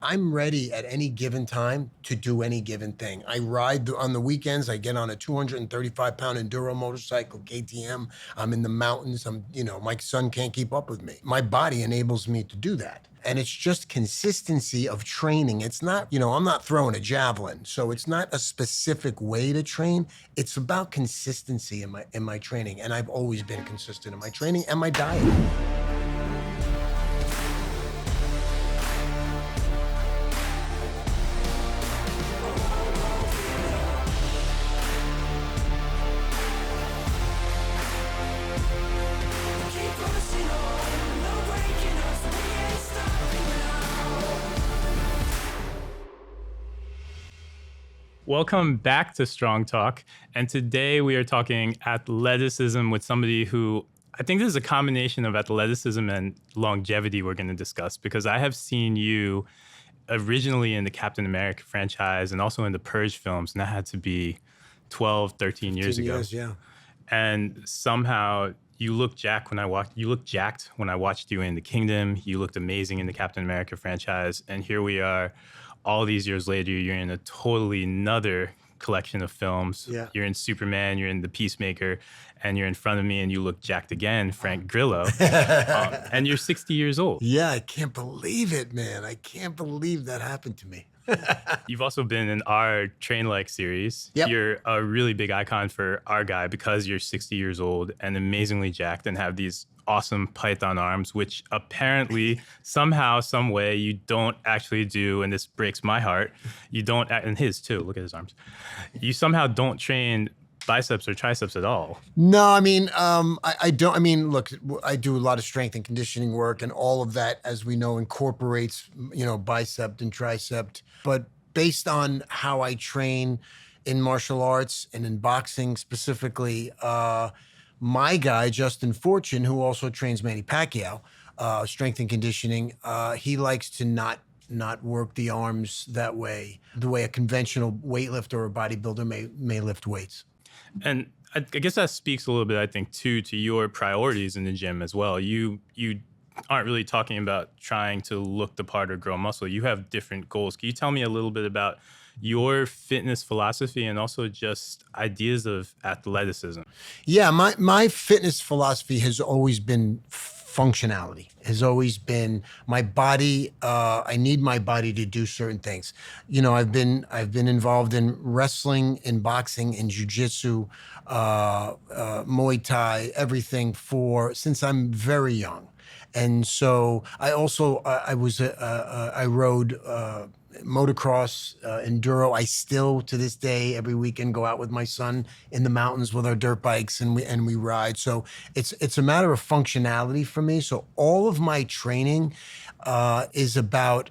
I'm ready at any given time to do any given thing. I ride on the weekends. I get on a 235-pound enduro motorcycle, KTM. I'm in the mountains. My son can't keep up with me. My body enables me to do that. And it's just consistency of training. It's not, I'm not throwing a javelin. So it's not a specific way to train. It's about consistency in my training. And I've always been consistent in my training and my diet. Welcome back to Strong Talk. And today we are talking athleticism with somebody who I think this is a combination of athleticism and longevity we're going to discuss, because I have seen you originally in the Captain America franchise and also in the Purge films, and that had to be 12, 13 years ago. Years, yeah. And somehow you looked jacked when I watched you in The Kingdom. You looked amazing in the Captain America franchise. And here we are. All these years later, you're in a totally another collection of films. Yeah. You're in Superman, you're in The Peacemaker, and you're in front of me and you look jacked again, Frank Grillo, and you're 60 years old. Yeah, I can't believe it, man. I can't believe that happened to me. You've also been in our Train Like series. Yep. You're a really big icon for our guy because you're 60 years old and amazingly jacked and have these awesome python arms, which apparently somehow, some way you don't actually do, and this breaks my heart, you don't, and his too, look at his arms. You somehow don't train biceps or triceps at all. No, I mean, I don't. I mean, look, I do a lot of strength and conditioning work, and all of that, as we know, incorporates, bicep and tricep. But based on how I train in martial arts and in boxing specifically, my guy, Justin Fortune, who also trains Manny Pacquiao, strength and conditioning, he likes to not work the arms that way, the way a conventional weightlifter or bodybuilder may lift weights. And I guess that speaks a little bit, I think, too, to your priorities in the gym as well. You aren't really talking about trying to look the part or grow muscle. You have different goals. Can you tell me a little bit about your fitness philosophy and also just ideas of athleticism? Yeah, my fitness philosophy has always been functionality, has always been my body. I need my body to do certain things. I've been involved in wrestling, in boxing, in jiu-jitsu, Muay Thai, everything since I'm very young. And so I also, I rode motocross, enduro. I still, to this day, every weekend go out with my son in the mountains with our dirt bikes and we ride. So it's a matter of functionality for me. So all of my training is about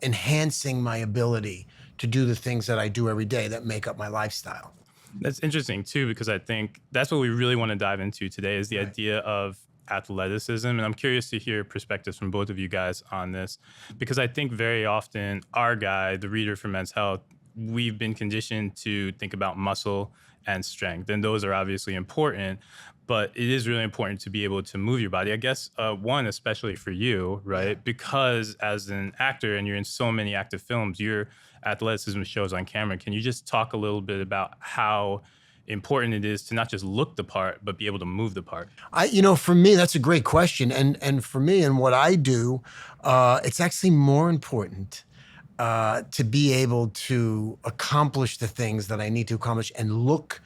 enhancing my ability to do the things that I do every day that make up my lifestyle. That's interesting too, because I think that's what we really want to dive into today is the idea of athleticism. And I'm curious to hear perspectives from both of you guys on this, because I think very often our guy, the reader for Men's Health, we've been conditioned to think about muscle and strength. And those are obviously important, but it is really important to be able to move your body. I guess one, especially for you, right? Because as an actor and you're in so many active films, your athleticism shows on camera. Can you just talk a little bit about how important it is to not just look the part, but be able to move the part? For me, that's a great question. And for me and what I do, it's actually more important to be able to accomplish the things that I need to accomplish and look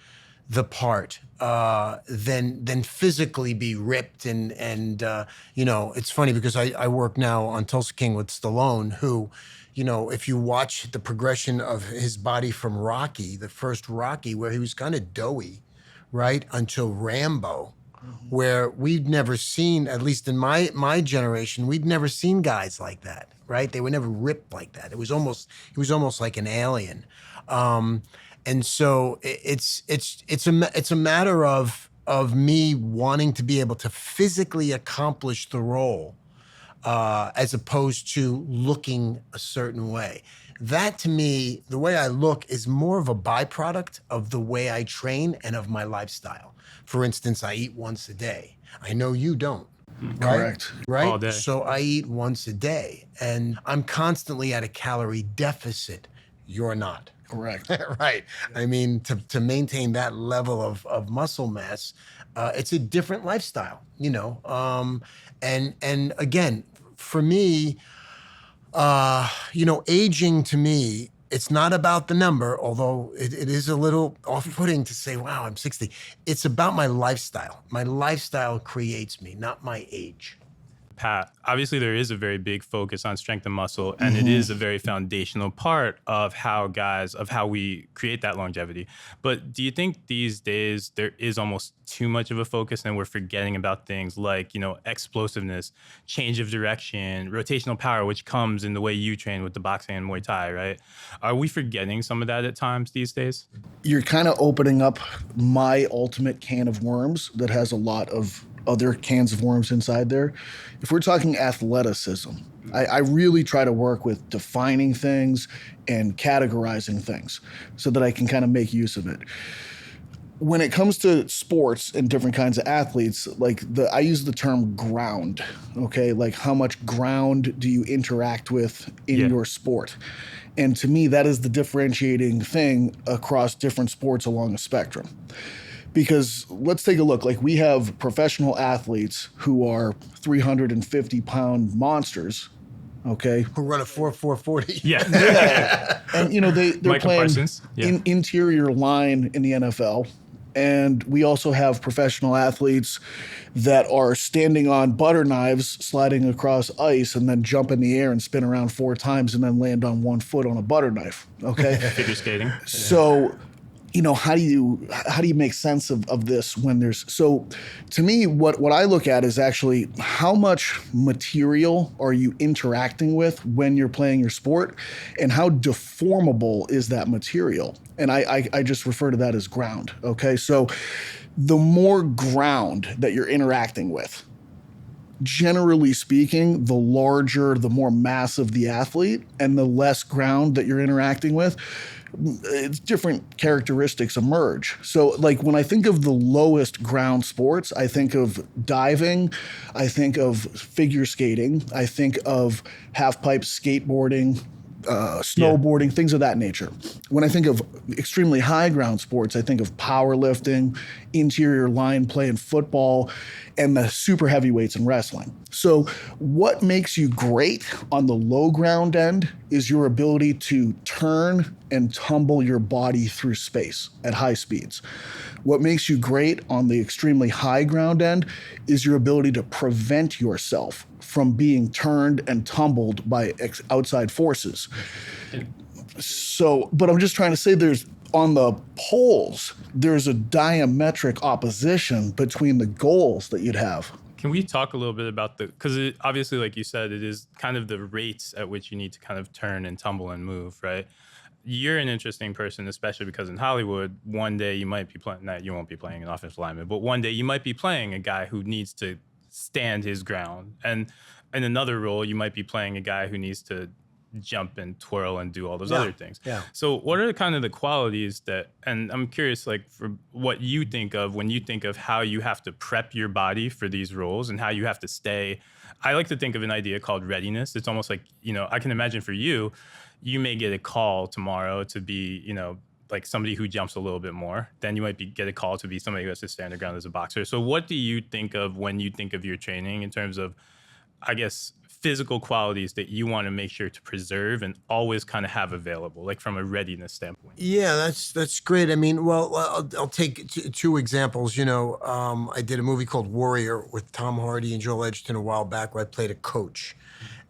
the part than physically be ripped. And it's funny because I work now on Tulsa King with Stallone, who, if you watch the progression of his body from Rocky, the first Rocky, where he was kind of doughy, right, until Rambo, where we'd never seen, at least in my generation, we'd never seen guys like that, right? They were never ripped like that. He was almost like an alien. And so it's a matter of me wanting to be able to physically accomplish the role, as opposed to looking a certain way. That, to me, the way I look is more of a byproduct of the way I train and of my lifestyle. For instance, I eat once a day. I know you don't. right? Correct. Right. All day. So I eat once a day, and I'm constantly at a calorie deficit. You're not. Correct. Right. I mean, to maintain that level of muscle mass, it's a different lifestyle, and again, for me, aging to me, it's not about the number, although it is a little off-putting to say, wow, I'm 60. It's about my lifestyle. My lifestyle creates me, not my age. Pat, obviously there is a very big focus on strength and muscle, and it is a very foundational part of how we create that longevity. But do you think these days there is almost too much of a focus and we're forgetting about things like, explosiveness, change of direction, rotational power, which comes in the way you train with the boxing and Muay Thai, right? Are we forgetting some of that at times these days? You're kind of opening up my ultimate can of worms that has a lot of other cans of worms inside there. If we're talking athleticism, I really try to work with defining things and categorizing things so that I can kind of make use of it. When it comes to sports and different kinds of athletes, I use the term ground, okay? Like how much ground do you interact with in your sport? And to me, that is the differentiating thing across different sports along a spectrum. Because let's take a look. Like we have professional athletes who are 350-pound monsters, okay? Who run a 4.40. Yeah. And, they're Michael playing Parsons. Yeah. interior line in the NFL. And we also have professional athletes that are standing on butter knives, sliding across ice, and then jump in the air and spin around 4 times and then land on 1 foot on a butter knife, okay? Figure skating. So, how do you make sense of this when there's, so to me, what I look at is actually how much material are you interacting with when you're playing your sport, and how deformable is that material? And I just refer to that as ground. Okay. So the more ground that you're interacting with, generally speaking, the larger, the more massive the athlete, and the less ground that you're interacting with, it's different characteristics emerge. So like when I think of the lowest ground sports, I think of diving, I think of figure skating, I think of half pipe skateboarding, snowboarding, things of that nature. When I think of extremely high ground sports, I think of powerlifting, interior line play in football, and the super heavyweights in wrestling. So what makes you great on the low ground end is your ability to turn and tumble your body through space at high speeds. What makes you great on the extremely high ground end is your ability to prevent yourself from being turned and tumbled by outside forces. So, but I'm just trying to say on the poles, there's a diametric opposition between the goals that you'd have. Can we talk a little bit about because obviously, like you said, it is kind of the rates at which you need to kind of turn and tumble and move, right? You're an interesting person, especially because in Hollywood, one day you might be playing, you won't be playing an offensive lineman, but one day you might be playing a guy who needs to stand his ground. And in another role, you might be playing a guy who needs to jump and twirl and do all those other things. Yeah. So what are kind of the qualities and I'm curious, like, for what you think of when you think of how you have to prep your body for these roles and how you have to stay. I like to think of an idea called readiness. It's almost like, I can imagine for you may get a call tomorrow to be, like somebody who jumps a little bit more. Then you might get a call to be somebody who has to stand their ground as a boxer. So what do you think of when you think of your training in terms of, I guess, physical qualities that you want to make sure to preserve and always kind of have available, like from a readiness standpoint? Yeah, that's great. I mean, well, I'll take two examples. I did a movie called Warrior with Tom Hardy and Joel Edgerton a while back, where I played a coach,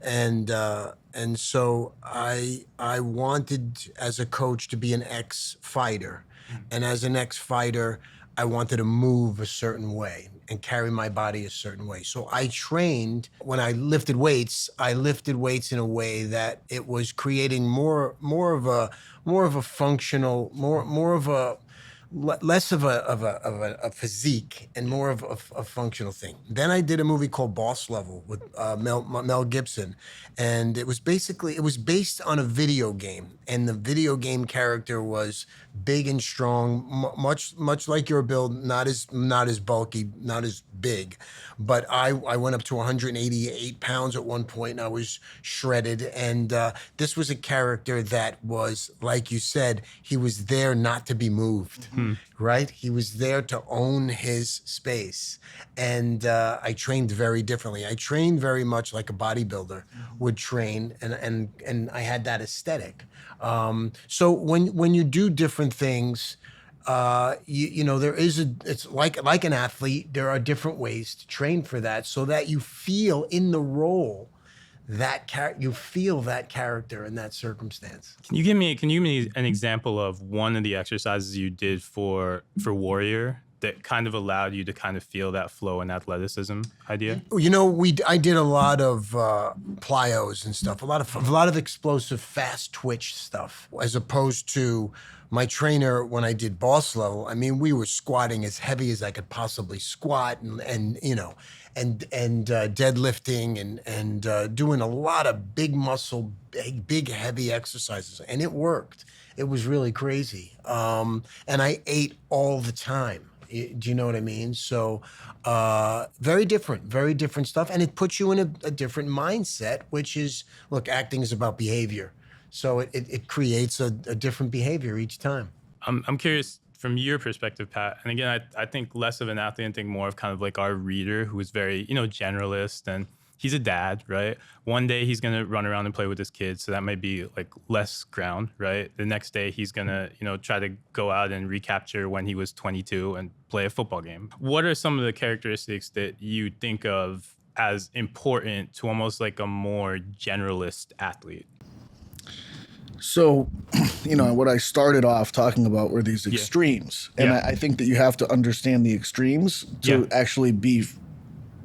and so I wanted as a coach to be an ex-fighter, and as an ex-fighter, I wanted to move a certain way and carry my body a certain way. So I trained, when I lifted weights in a way that it was creating more of a functional, more of a less of a physique and more of a functional thing. Then I did a movie called Boss Level with Mel Gibson, and it was based on a video game, and the video game character was big and strong, much like your build, not as bulky, not as big, but I went up to 188 pounds at one point, and I was shredded. And this was a character that was, like you said, he was there not to be moved, right? He was there to own his space. And I trained very differently. I trained very much like a bodybuilder would train, and I had that aesthetic. So when you do different things, it's like an athlete. There are different ways to train for that, so that you feel in the role you feel that character in that circumstance. Can you give me an example of one of the exercises you did for Warrior that kind of allowed you to kind of feel that flow and athleticism idea? I did a lot of plyos and stuff, a lot of explosive, fast twitch stuff, as opposed to my trainer when I did Boss Level. I mean, we were squatting as heavy as I could possibly squat, and deadlifting and doing a lot of big muscle, big heavy exercises, and it worked. It was really crazy, and I ate all the time. Do you know what I mean? So very different stuff. And it puts you in a different mindset, which is, look, acting is about behavior. So it creates a different behavior each time. I'm curious from your perspective, Pat. And again, I think less of an athlete and think more of kind of like our reader who is very, generalist, and he's a dad, right? One day he's going to run around and play with his kids. So that might be like less ground, right? The next day he's going to, try to go out and recapture when he was 22 and play a football game. What are some of the characteristics that you think of as important to almost like a more generalist athlete? So, what I started off talking about were these extremes. And I think that you have to understand the extremes to actually be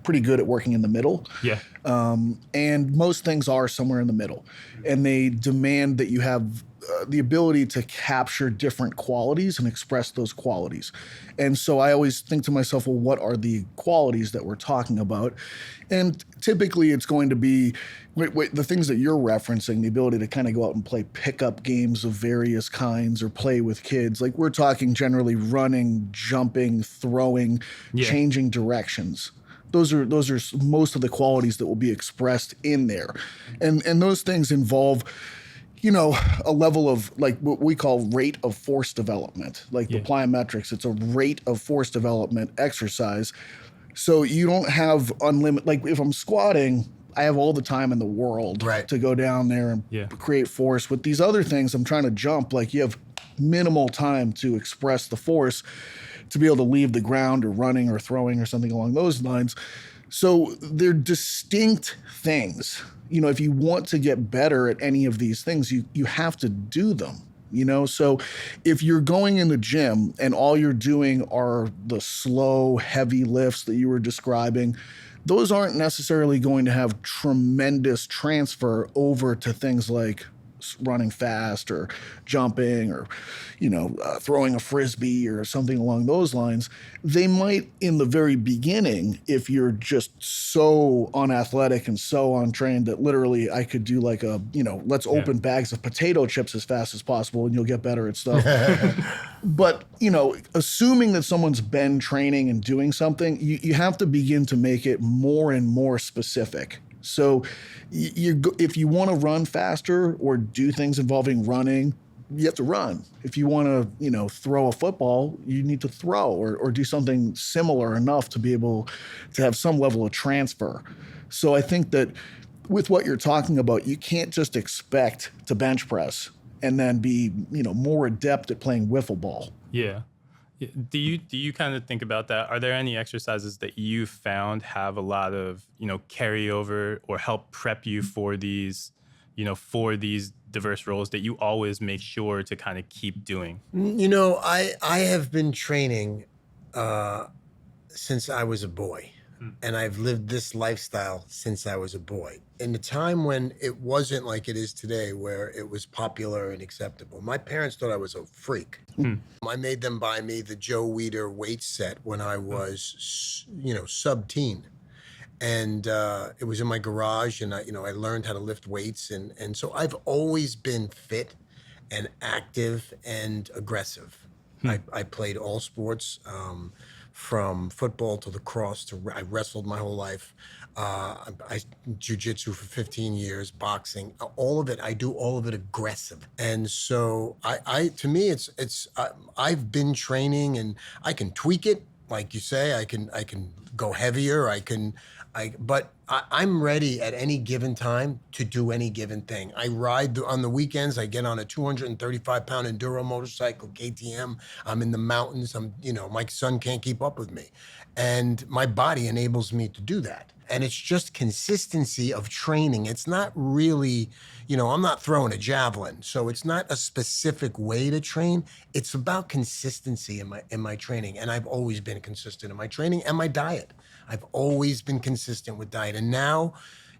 pretty good at working in the middle. Yeah. And most things are somewhere in the middle. And they demand that you have the ability to capture different qualities and express those qualities. And so I always think to myself, well, what are the qualities that we're talking about? And typically it's going to be the things that you're referencing, the ability to kind of go out and play pickup games of various kinds or play with kids. Like we're talking generally running, jumping, throwing, changing directions. Those are most of the qualities that will be expressed in there. And those things involve a level of like what we call rate of force development, like the plyometrics. It's a rate of force development exercise. So you don't have unlimited, like if I'm squatting, I have all the time in the world to go down there and create force. With these other things, I'm trying to jump, like you have minimal time to express the force to be able to leave the ground or running or throwing or something along those lines. So they're distinct things. If you want to get better at any of these things, you have to do them. So if you're going in the gym and all you're doing are the slow, heavy lifts that you were describing, those aren't necessarily going to have tremendous transfer over to things like running fast or jumping or, throwing a frisbee or something along those lines. They might in the very beginning, if you're just so unathletic and so untrained that literally I could do like let's open bags of potato chips as fast as possible and you'll get better at stuff. But, assuming that someone's been training and doing something, you have to begin to make it more and more specific. So if you want to run faster or do things involving running, you have to run. If you want to, throw a football, you need to throw or do something similar enough to be able to have some level of transfer. So I think that with what you're talking about, you can't just expect to bench press and then be, more adept at playing wiffle ball. Yeah. Do you kind of think about that? Are there any exercises that you found have a lot of, carryover or help prep you for these diverse roles that you always make sure to kind of keep doing? I have been training since I was a boy. And I've lived this lifestyle since I was a boy. In the time when it wasn't like it is today, where it was popular and acceptable, my parents thought I was a freak. I made them buy me the Joe Weider weight set when I was, sub-teen. And it was in my garage, and I learned how to lift weights. And so I've always been fit and active and aggressive. I played all sports, from football to lacrosse I wrestled my whole life. I jiu-jitsu for 15 years, boxing, all of it. I do all of it aggressive. And so to me, I've been training, and I can tweak it. Like you say, I can go heavier. But I'm ready at any given time to do any given thing. I ride on the weekends. I get on a 235-pound enduro motorcycle, KTM. I'm in the mountains. My son can't keep up with me. And my body enables me to do that. And it's just consistency of training. It's not really, I'm not throwing a javelin. So it's not a specific way to train. It's about consistency in my training. And I've always been consistent in my training and my diet. I've always been consistent with diet. And now,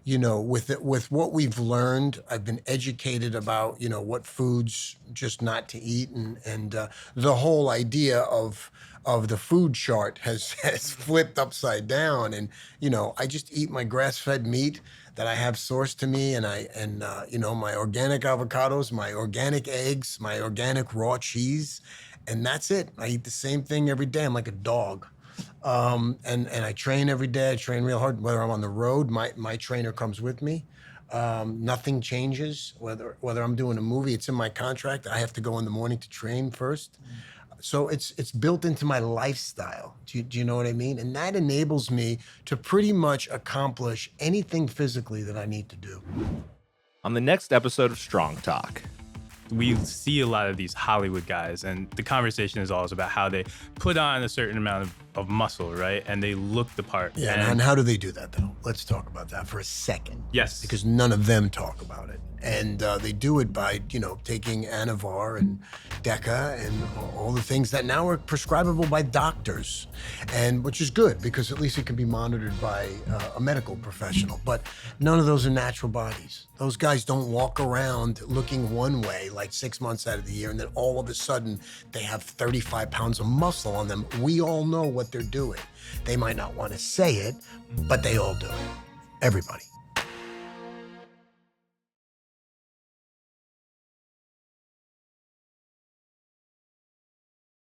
with what we've learned, I've been educated about, what foods just not to eat. And the whole idea of the food chart has flipped upside down. And, I just eat my grass-fed meat that I have sourced to me, and my organic avocados, my organic eggs, my organic raw cheese, and that's it. I eat the same thing every day. I'm like a dog. And I train every day. I train real hard. Whether I'm on the road, my trainer comes with me. Nothing changes. Whether I'm doing a movie, it's in my contract. I have to go in the morning to train first. So it's built into my lifestyle. Do you know what I mean? And that enables me to pretty much accomplish anything physically that I need to do. On the next episode of Strong Talk. We see a lot of these Hollywood guys, and the conversation is always about how they put on a certain amount of muscle, right? And they look the part. Yeah, and how do they do that, though? Let's talk about that for a second. Yes. Because none of them talk about it. And they do it by, taking Anavar and Deca and all the things that now are prescribable by doctors, and which is good because at least it can be monitored by a medical professional. But none of those are natural bodies. Those guys don't walk around looking one way like 6 months out of the year, and then all of a sudden they have 35 pounds of muscle on them. We all know what they're doing. They might not want to say it, but they all do. Everybody.